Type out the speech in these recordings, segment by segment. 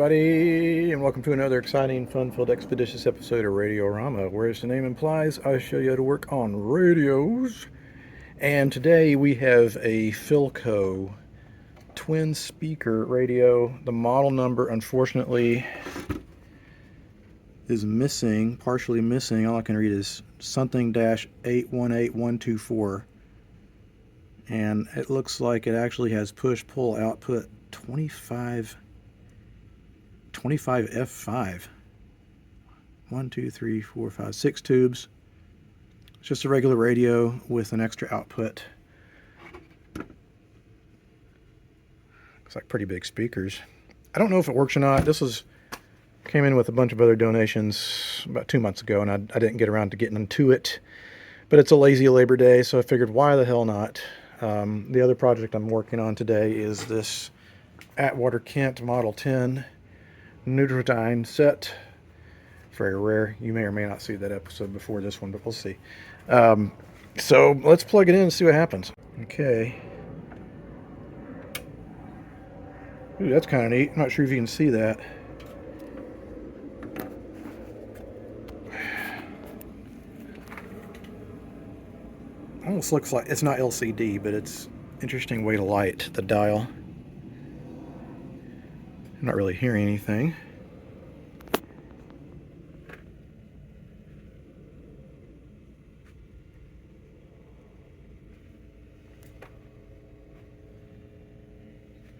everybody, and welcome to another exciting, fun-filled, expeditious episode of Radiorama, where, as the name implies, I show you how to work on radios. And today we have a Philco twin speaker radio. The model number, unfortunately, is missing, partially missing. All I can read is something-818124. And it looks like it actually has push-pull output 25 F5. 1, 2, 3, 4, 5, 6 tubes. It's just a regular radio with an extra output. Looks like pretty big speakers. I don't know if it works or not. Came in with a bunch of other donations about 2 months ago, and I didn't get around to getting into it. But it's a lazy Labor Day, so I figured, why the hell not? The other project I'm working on today is this Atwater Kent Model 10 Neutrodyne set. Very rare. You may or may not see that episode before this one, but we'll see. So let's plug it in and see what happens. Okay. Ooh, that's kind of neat. I'm not sure if you can see that. Almost looks like it's not LCD, but it's an interesting way to light the dial. I'm not really hearing anything.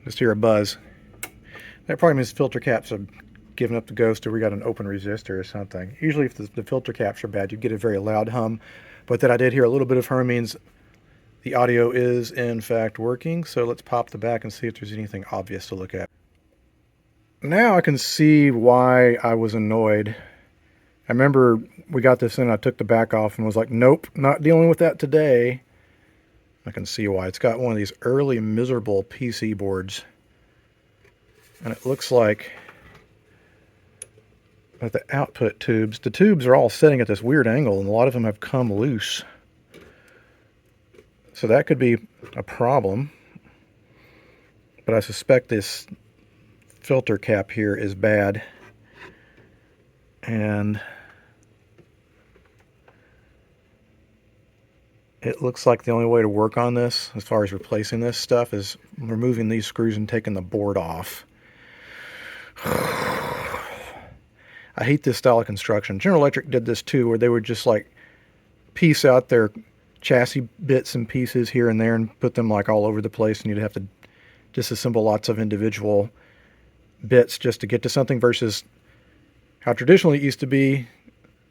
Just hear a buzz. That probably means filter caps have given up the ghost, or we got an open resistor or something. Usually if the filter caps are bad, you get a very loud hum. But that I did hear a little bit of hum means the audio is in fact working. So let's pop the back and see if there's anything obvious to look at. Now I can see why I was annoyed. I remember we got this in, I took the back off and was like, nope, not dealing with that today. I can see why. It's got one of these early miserable PC boards. And it looks like that the output tubes, the tubes are all sitting at this weird angle, and a lot of them have come loose. So that could be a problem. But I suspect this filter cap here is bad. And it looks like the only way to work on this, as far as replacing this stuff, is removing these screws and taking the board off. I hate this style of construction. General Electric did this too, where they would just like piece out their chassis bits and pieces here and there and put them like all over the place, and you'd have to disassemble lots of individual bits just to get to something, versus how traditionally it used to be,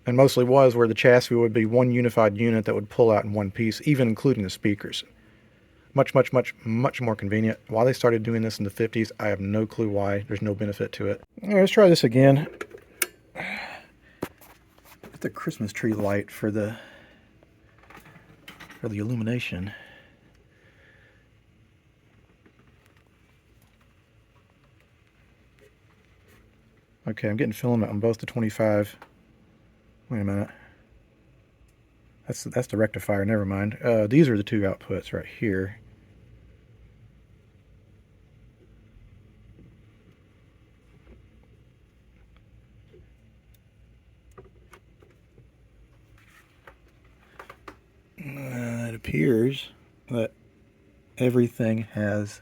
and mostly was, where the chassis would be one unified unit that would pull out in one piece, even including the speakers. Much more convenient. Why they started doing this in the 50s, I have no clue why. There's no benefit to it. All right, let's try this again. Get the Christmas tree light for the illumination. Okay, I'm getting filament on both the 25. Wait a minute. That's the rectifier, never mind. These are the two outputs right here. It appears that everything has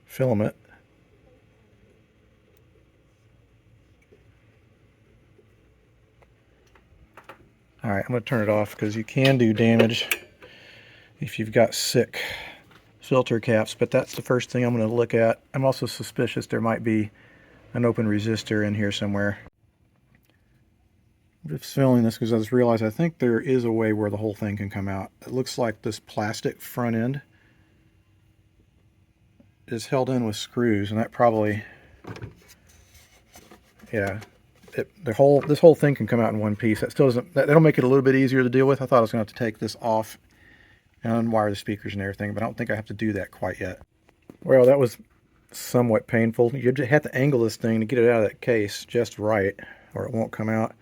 filament. Alright, I'm going to turn it off because you can do damage if you've got sick filter caps, but that's the first thing I'm going to look at. I'm also suspicious there might be an open resistor in here somewhere. I'm just filling this because I just realized I think there is a way where the whole thing can come out. It looks like this plastic front end is held in with screws, and that probably, yeah, this whole thing can come out in one piece. That still doesn't, that'll make it a little bit easier to deal with. I thought I was going to have to take this off and unwire the speakers and everything, but I don't think I have to do that quite yet. Well, that was somewhat painful. You have to angle this thing to get it out of that case just right, or it won't come out.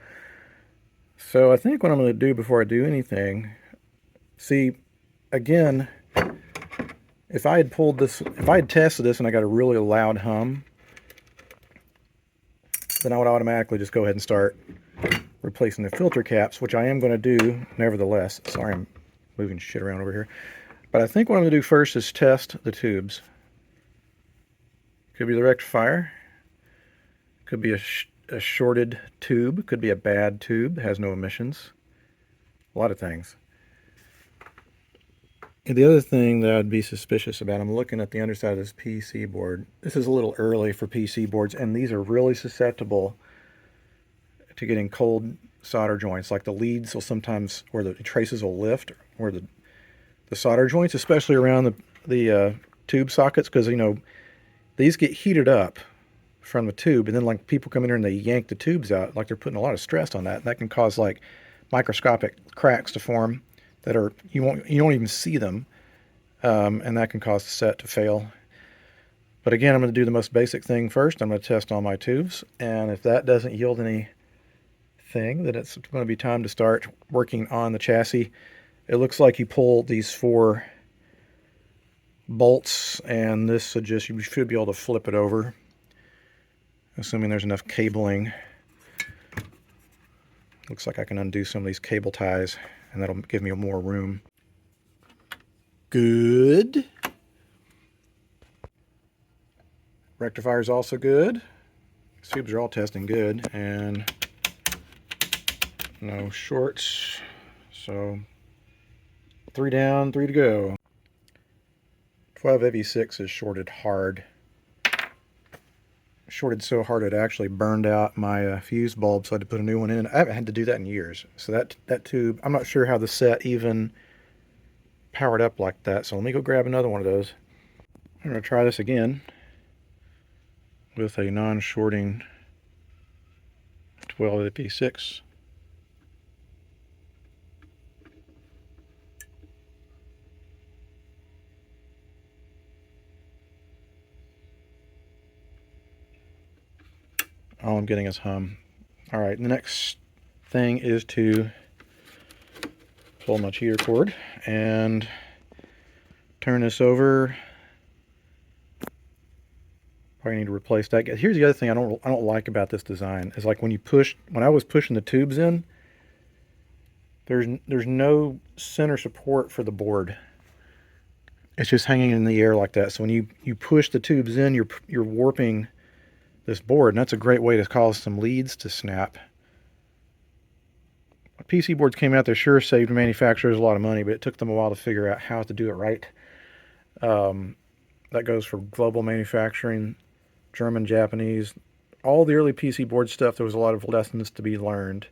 So I think what I'm going to do before I do anything, see, again, If I had pulled this, if I had tested this and I got a really loud hum, then I would automatically just go ahead and start replacing the filter caps, which I am going to do nevertheless. Sorry, I'm moving shit around over here. But I think what I'm going to do first is test the tubes. Could be the rectifier. Could be a shorted tube. Could be a bad tube that has no emissions. A lot of things. And the other thing that I'd be suspicious about, I'm looking at the underside of this PC board. This is a little early for PC boards, and these are really susceptible to getting cold solder joints. Like the leads will sometimes, or the traces will lift, or the solder joints, especially around the tube sockets, because, you know, these get heated up from the tube, and then like people come in here and they yank the tubes out, like they're putting a lot of stress on that. And that can cause like microscopic cracks to form that are you don't even see them, and that can cause the set to fail. But again, I'm going to do the most basic thing first. I'm going to test all my tubes, and if that doesn't yield anything, then it's going to be time to start working on the chassis. It looks like you pull these 4 bolts, and this should you should be able to flip it over, assuming there's enough cabling. Looks like I can undo some of these cable ties, and that'll give me more room. Good. Rectifier's also good. These tubes are all testing good, and no shorts. So 3 down, 3 to go. 12AV6 is shorted hard. Shorted so hard it actually burned out my fuse bulb, so I had to put a new one in. I haven't had to do that in years. So that tube, I'm not sure how the set even powered up like that. So let me go grab another one of those. I'm going to try this again with a non-shorting 12AP6. All I'm getting is hum. All right, the next thing is to pull my cheater cord and turn this over. Probably need to replace that. Here's the other thing I don't like about this design is like when I was pushing the tubes in, there's no center support for the board. It's just hanging in the air like that. So when you push the tubes in, you're warping this board, and that's a great way to cause some leads to snap. PC boards came out, they sure saved manufacturers a lot of money, but it took them a while to figure out how to do it right. That goes for global manufacturing, German, Japanese, all the early PC board stuff. There was a lot of lessons to be learned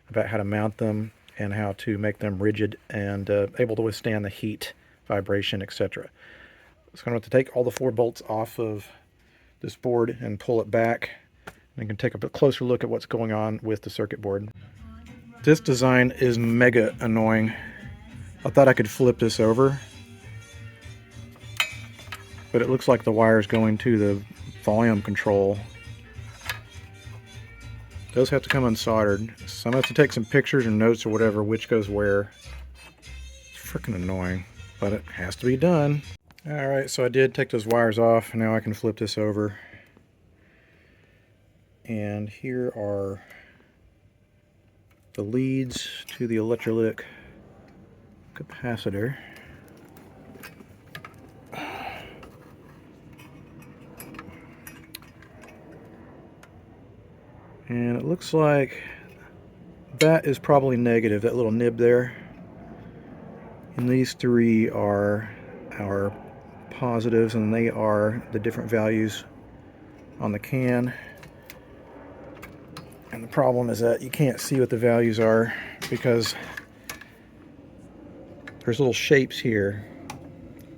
about how to mount them and how to make them rigid and able to withstand the heat, vibration, etc. So I'm going to have to take all the 4 bolts off of this board and pull it back, and you can take a bit closer look at what's going on with the circuit board. This design is mega annoying. I thought I could flip this over, but it looks like the wire's going to the volume control. Those have to come unsoldered, so I'm going to have to take some pictures or notes or whatever which goes where. It's freaking annoying, but it has to be done. Alright, so I did take those wires off. Now I can flip this over. And here are the leads to the electrolytic capacitor. And it looks like that is probably negative, that little nib there. And these 3 are our positives, and they are the different values on the can. And the problem is that you can't see what the values are because there's little shapes here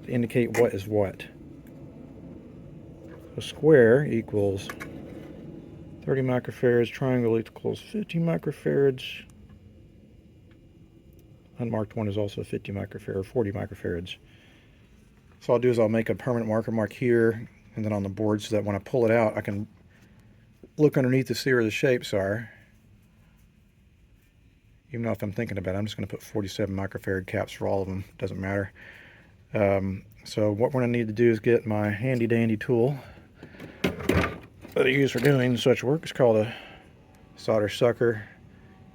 to indicate what is what. So square equals 30 microfarads, triangle equals 50 microfarads. Unmarked one is also 50 microfarad, 40 microfarads. So I'll do is I'll make a permanent mark here and then on the board so that when I pull it out I can look underneath to see where the shapes are. Even though if I'm thinking about it, I'm just going to put 47 microfarad caps for all of them. Doesn't matter. And So what we're going to need to do is get my handy dandy tool that I use for doing such work. It's called a solder sucker.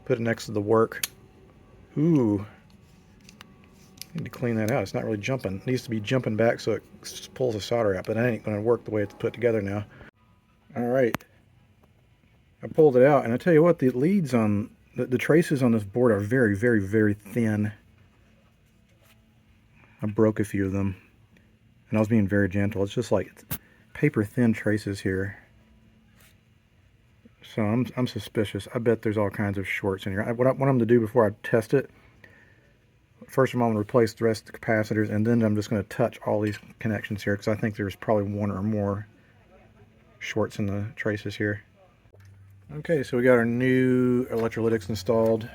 Put it next to the work. Ooh. Need to clean that out. It's not really jumping. It needs to be jumping back so it pulls the solder out, but that ain't going to work the way it's put together now. Alright. I pulled it out, and I tell you what, the leads on the traces on this board are very, very, very thin. I broke a few of them, and I was being very gentle. It's just like paper thin traces here. So I'm suspicious. I bet there's all kinds of shorts in here. What I want them to do before I test it, first of all, I'm going to replace the rest of the capacitors, and then I'm just going to touch all these connections here, because I think there's probably one or more shorts in the traces here. Okay, so we got our new electrolytics installed.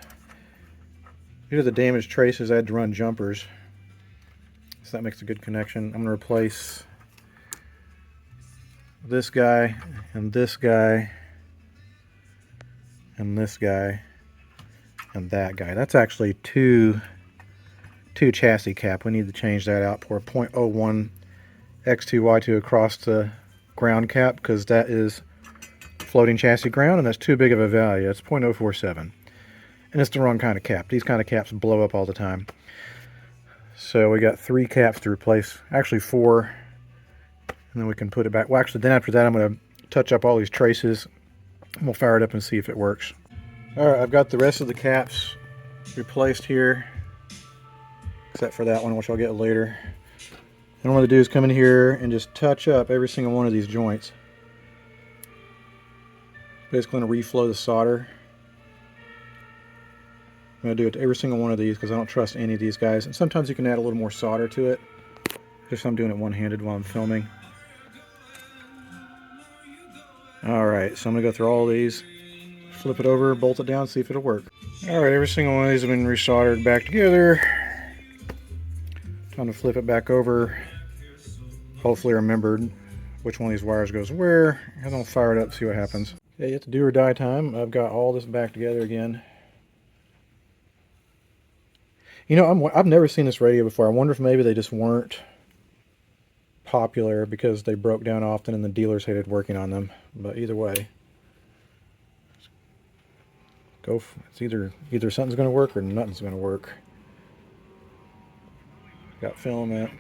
Due to the damaged traces, I had to run jumpers. So that makes a good connection. I'm going to replace this guy, and this guy, and this guy, and that guy. That's actually two chassis cap. We need to change that out for 0.01 X2Y2 across the ground cap, because that is floating chassis ground, and that's too big of a value. It's 0.047, and it's the wrong kind of cap. These kind of caps blow up all the time. So we got 3 caps to replace, actually 4, and then we can put it back. Well, actually, then after that, I'm going to touch up all these traces, and we'll fire it up and see if it works. All right, I've got the rest of the caps replaced here, except for that one, which I'll get later. And what I'm going to do is come in here and just touch up every single one of these joints. Basically going to reflow the solder. I'm going to do it to every single one of these because I don't trust any of these guys. And sometimes you can add a little more solder to it. Just I'm doing it one-handed while I'm filming. Alright, so I'm going to go through all these, flip it over, bolt it down, see if it'll work. Alright, every single one of these have been resoldered back together. Time to flip it back over. Hopefully I remembered which one of these wires goes where. And I'll fire it up, see what happens. Okay, it's do or die time. I've got all this back together again. You know, I've never seen this radio before. I wonder if maybe they just weren't popular because they broke down often and the dealers hated working on them. But either way, it's either something's going to work or nothing's going to work. Got film at.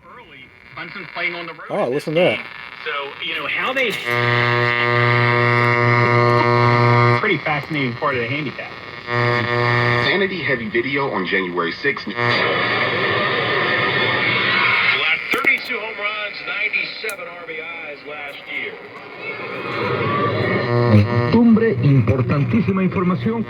Oh, listen to that. So, you know, how they... Pretty fascinating part of the handicap. Sanity heavy video on January 6th. Last 32 home runs, 97 RBIs last year. Cumbre, importantísima información.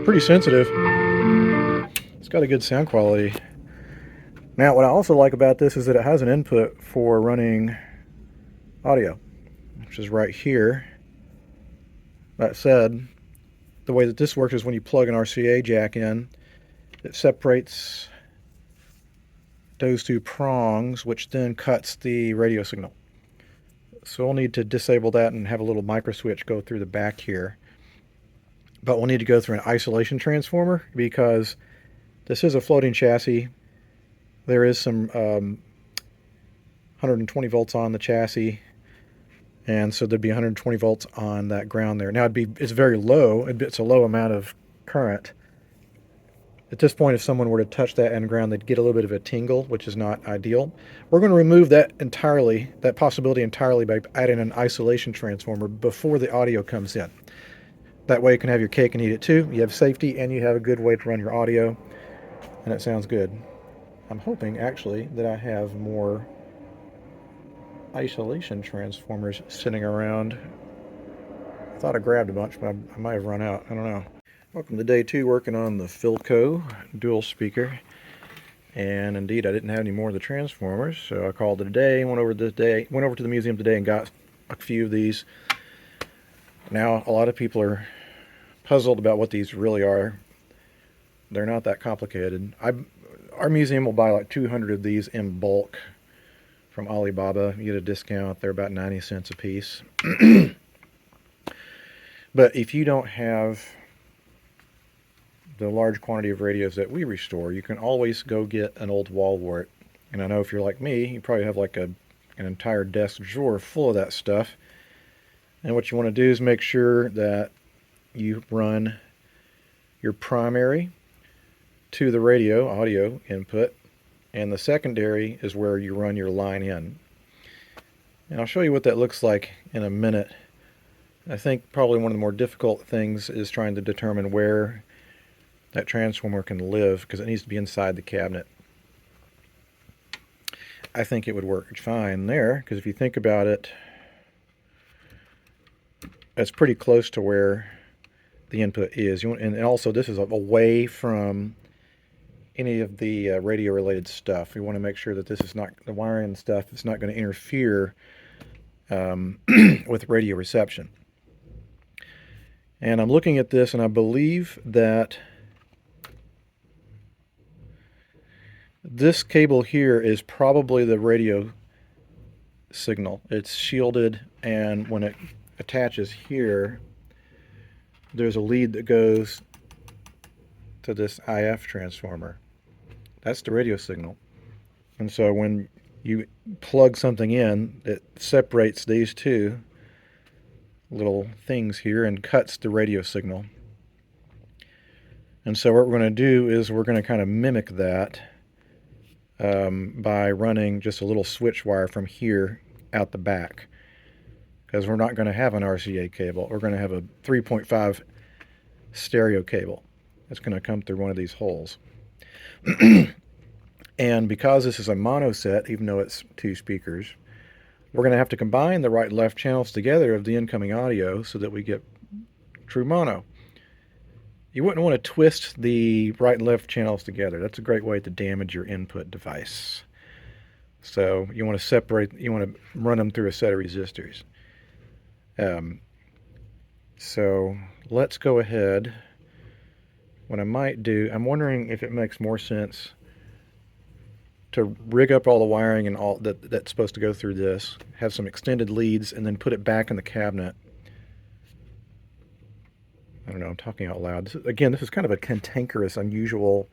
Pretty sensitive. It's got a good sound quality. Now, what I also like about this is that it has an input for running audio, which is right here. That said, the way that this works is when you plug an RCA jack in, it separates those two prongs, which then cuts the radio signal. So we'll need to disable that and have a little micro switch go through the back here. But we'll need to go through an isolation transformer because this is a floating chassis. There is some 120 volts on the chassis, and so there'd be 120 volts on that ground there. Now it's very low. It's a low amount of current. At this point, if someone were to touch that end ground, they'd get a little bit of a tingle, which is not ideal. We're going to remove that entirely, that possibility entirely, by adding an isolation transformer before the audio comes in. That way you can have your cake and eat it too. You have safety and you have a good way to run your audio, and it sounds good. I'm hoping, actually, that I have more isolation transformers sitting around. I thought I grabbed a bunch, but I might have run out. I don't know. Welcome to day 2 working on the Philco dual speaker. And indeed, I didn't have any more of the transformers, so I called it a day, went over to the museum today and got a few of these. Now, a lot of people are puzzled about what these really are. They're not that complicated. Our museum will buy like 200 of these in bulk from Alibaba. You get a discount. They're about 90 cents a piece. But if you don't have the large quantity of radios that we restore, you can always go get an old wall wart. And I know if you're like me, you probably have like an entire desk drawer full of that stuff. And what you want to do is make sure that you run your primary to the radio audio input, and the secondary is where you run your line in. And I'll show you what that looks like in a minute. I think probably one of the more difficult things is trying to determine where that transformer can live, because it needs to be inside the cabinet. I think it would work fine there, because if you think about it, that's pretty close to where the input is. And also this is away from any of the radio related stuff. We want to make sure that this is not, the wiring and stuff is not going to interfere with radio reception. And I'm looking at this, and I believe that this cable here is probably the radio signal. It's shielded, and when it attaches here, there's a lead that goes to this IF transformer. That's the radio signal. And so when you plug something in, it separates these two little things here and cuts the radio signal. And so what we're going to do is we're going to kind of mimic that by running just a little switch wire from here out the back, because we're not going to have an RCA cable. We're going to have a 3.5 stereo cable that's going to come through one of these holes. And because this is a mono set, even though it's two speakers, we're going to have to combine the right and left channels together of the incoming audio so that we get true mono. You wouldn't want to twist the right and left channels together. That's a great way to damage your input device. So you want to separate, you want to run them through a set of resistors. So let's go ahead. What I might do, I'm wondering if it makes more sense to rig up all the wiring and all that's supposed to go through this, have some extended leads, and then put it back in the cabinet. I don't know, I'm talking out loud. This is kind of a cantankerous, unusual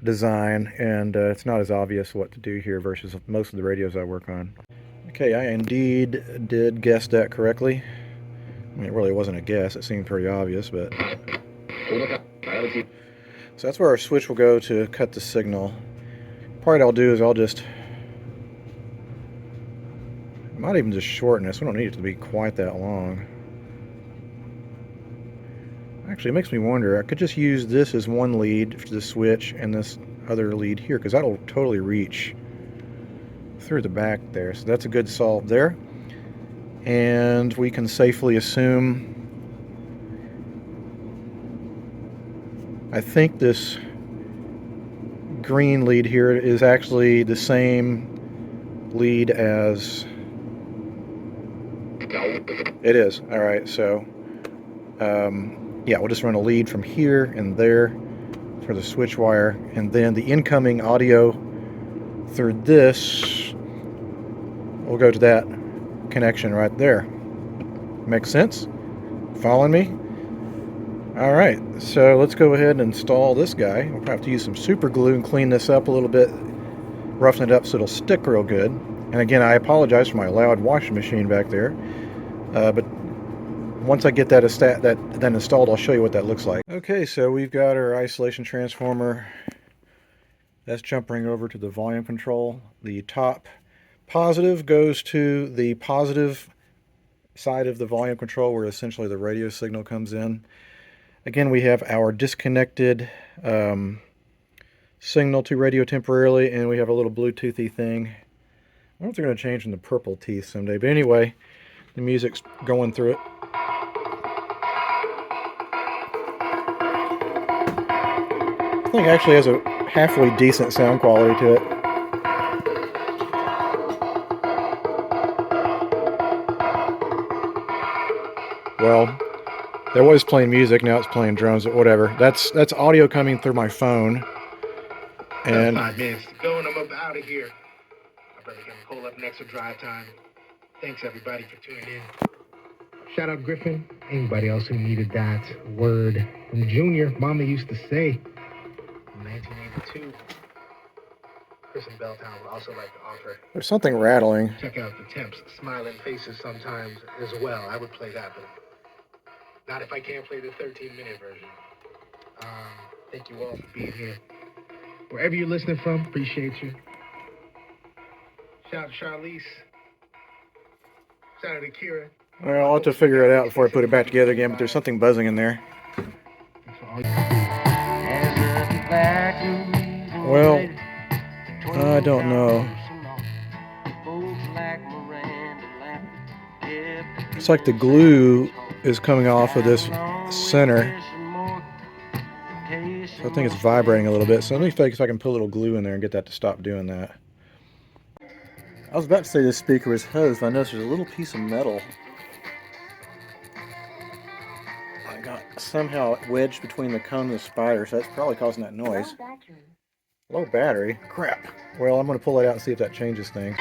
design, and it's not as obvious what to do here versus most of the radios I work on. Okay, I indeed did guess that correctly. I mean, it really wasn't a guess, it seemed pretty obvious, but... So that's where our switch will go to cut the signal. Part I'll do is I might even just shorten this. We don't need it to be quite that long. Actually, it makes me wonder, I could just use this as one lead for the switch and this other lead here, because that'll totally reach through the back there. So that's a good solve there. And we can safely assume, I think this green lead here is actually the same lead as it is. All right, so yeah, we'll just run a lead from here and there for the switch wire, and then the incoming audio through this will go to that connection right there. Makes sense? Following me? All right, so let's go ahead and install this guy. We'll probably have to use some super glue and clean this up a little bit, roughen it up so it'll stick real good. And again, I apologize for my loud washing machine back there, but once I get that installed, I'll show you what that looks like. Okay, so we've got our isolation transformer. That's jumping over to the volume control. The top positive goes to the positive side of the volume control, where essentially the radio signal comes in. Again, we have our disconnected signal to radio temporarily, and we have a little Bluetoothy thing. I wonder if they're going to change in the purple teeth someday, but anyway, the music's going through it. I think it actually has a halfway decent sound quality to it. Well, there was playing music, now it's playing drums, but whatever. That's audio coming through my phone. And 5 minutes to go, and I'm up out of here. I better get pull up next for drive time. Thanks everybody for tuning in. Shout out Griffin. Anybody else who needed that word from Junior. Mama used to say in 1982. Chris and Belltown would also like to offer. There's something rattling. Check out the Temps, Smiling Faces sometimes as well. I would play that, but not if I can't play the 13-minute version. Thank you all for being here. Wherever you're listening from, appreciate you. Shout out to Charlize. Shout out to Kira. Well, I'll have to figure it out before I put it back together again, but there's something buzzing in there. Well, I don't know. It's like the glue is coming off of this center. So I think it's vibrating a little bit. So let me see if I can put a little glue in there and get that to stop doing that. I was about to say this speaker was hosed, but I noticed there's a little piece of metal I got somehow wedged between the cone and the spider, so that's probably causing that noise. Low battery? Crap. Well, I'm going to pull it out and see if that changes things.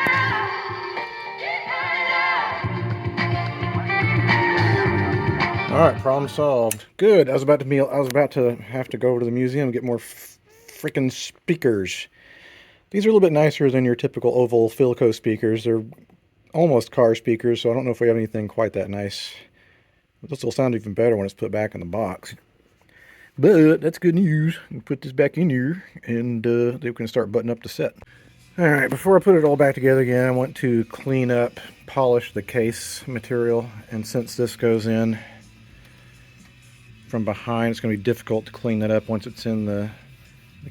Alright, problem solved. Good. I was about to have to go over to the museum and get more freaking speakers. These are a little bit nicer than your typical oval Philco speakers. They're almost car speakers, so I don't know if we have anything quite that nice. This will sound even better when it's put back in the box. But that's good news. We put this back in here, and then we can start buttoning up the set. Alright, before I put it all back together again, I want to clean up, polish the case material. And since this goes in from behind, it's going to be difficult to clean that up once it's in the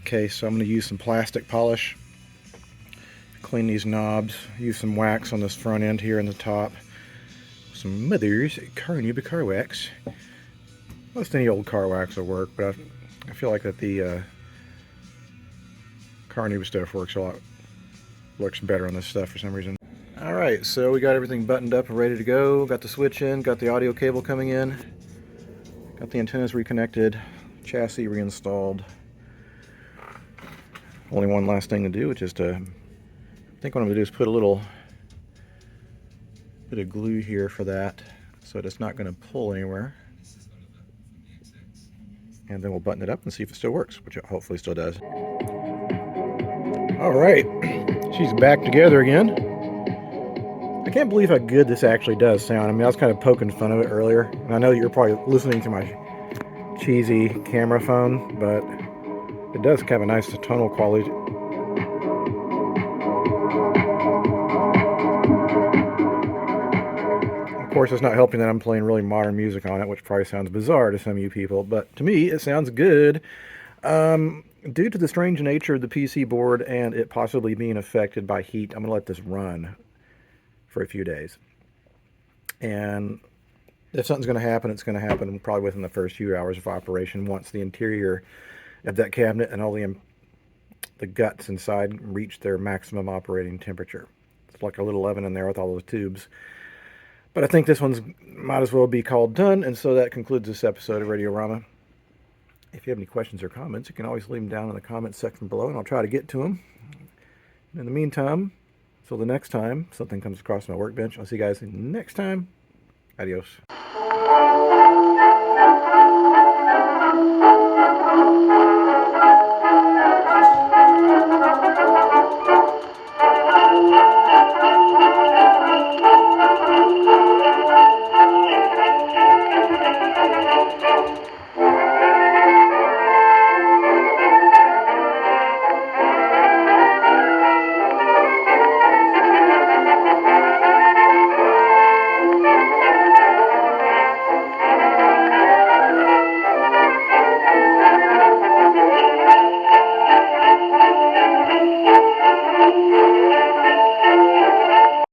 case. So I'm going to use some plastic polish. Clean these knobs. Use some wax on this front end here in the top. Some Mother's car wax. Most any old car wax will work, but I feel like that the Carnube stuff looks better on this stuff for some reason. Alright, so we got everything buttoned up and ready to go. Got the switch in, got the audio cable coming in, got the antennas reconnected, chassis reinstalled. Only one last thing to do, which is I think what I'm going to do is put a little bit of glue here for that, so it's not going to pull anywhere. And then we'll button it up and see if it still works, which it hopefully still does. Alright, she's back together again. I can't believe how good this actually does sound. I mean, I was kind of poking fun of it earlier, and I know you're probably listening to my cheesy camera phone, but it does have a nice tonal quality. Of course, it's not helping that I'm playing really modern music on it, which probably sounds bizarre to some of you people, but to me, it sounds good. Due to the strange nature of the PC board and it possibly being affected by heat, I'm going to let this run for a few days. And if something's going to happen, it's going to happen probably within the first few hours of operation once the interior of that cabinet and all the guts inside reach their maximum operating temperature. It's like a little oven in there with all those tubes. But I think this one's might as well be called done, and so that concludes this episode of Radiorama. If you have any questions or comments, you can always leave them down in the comments section below, and I'll try to get to them. In the meantime, until the next time something comes across my workbench, I'll see you guys next time. Adios.